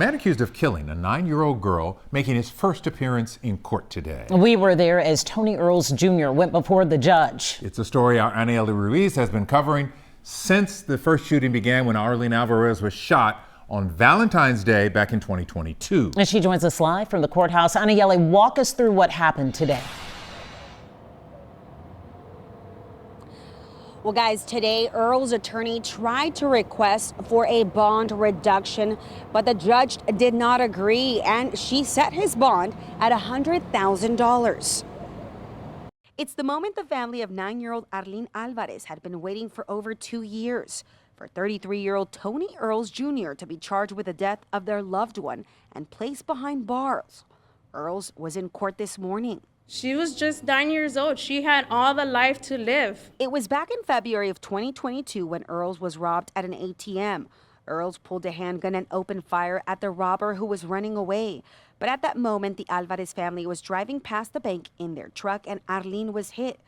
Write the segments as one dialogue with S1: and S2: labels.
S1: Man accused of killing a 9-year-old girl making his first appearance in court today.
S2: We were there as Tony Earls Jr. went before the judge.
S1: It's a story our Arlene Alvarez has been covering since the first shooting began when Arlene Alvarez was shot on Valentine's Day back in 2022.
S2: And she joins us live from the courthouse. Aniele, walk us through what happened today.
S3: Well, guys, today Earl's attorney tried to request for a bond reduction, but the judge did not agree, and she set his bond at $100,000. It's the moment the family of 9-year-old Arlene Alvarez had been waiting for over 2 years. For 33-year-old Tony Earls Jr. to be charged with the death of their loved one and placed behind bars. Earls was in court this morning.
S4: She was just 9 years old. She had all the life to live.
S3: It was back in February of 2022 when Earls was robbed at an ATM. Earls pulled a handgun and opened fire at the robber who was running away. But at that moment, the Alvarez family was driving past the bank in their truck and Arlene was hit.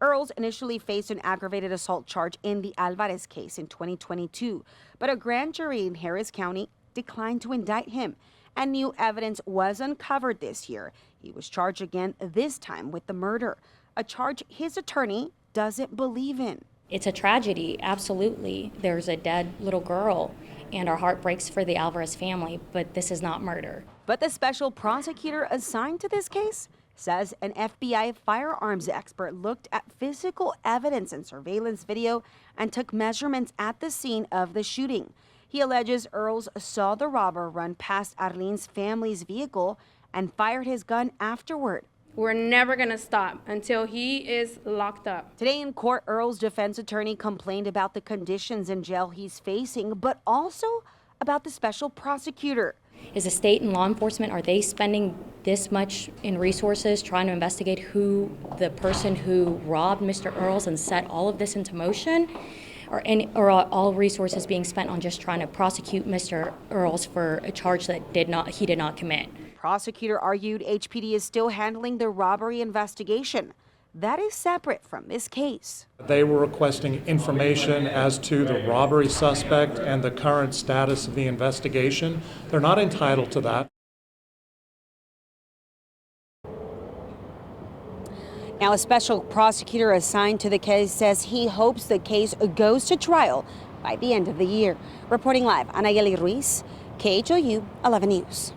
S3: Earls initially faced an aggravated assault charge in the Alvarez case in 2022, but a grand jury in Harris County declined to indict him, and new evidence was uncovered this year. He was charged again, this time with the murder, a charge his attorney doesn't believe in.
S5: It's a tragedy, absolutely. There's a dead little girl, and our heart breaks for the Alvarez family, but this is not murder.
S3: But the special prosecutor assigned to this case says an FBI firearms expert looked at physical evidence and surveillance video and took measurements at the scene of the shooting. He alleges Earls saw the robber run past Arlene's family's vehicle and fired his gun afterward.
S4: We're never going to stop until he is locked up.
S3: Today in court, Earls' defense attorney complained about the conditions in jail he's facing, but also about the special prosecutor.
S5: Is the state and law enforcement, are they spending this much in resources trying to investigate who the person who robbed Mr. Earls and set all of this into motion? Or are all resources being spent on just trying to prosecute Mr. Earls for a charge that he did not commit?
S3: Prosecutor argued HPD is still handling the robbery investigation. That is separate from this case.
S6: They were requesting information as to the robbery suspect and the current status of the investigation. They're not entitled to that.
S3: Now, a special prosecutor assigned to the case says he hopes the case goes to trial by the end of the year. Reporting live, Aniele Ruiz, KHOU 11 News.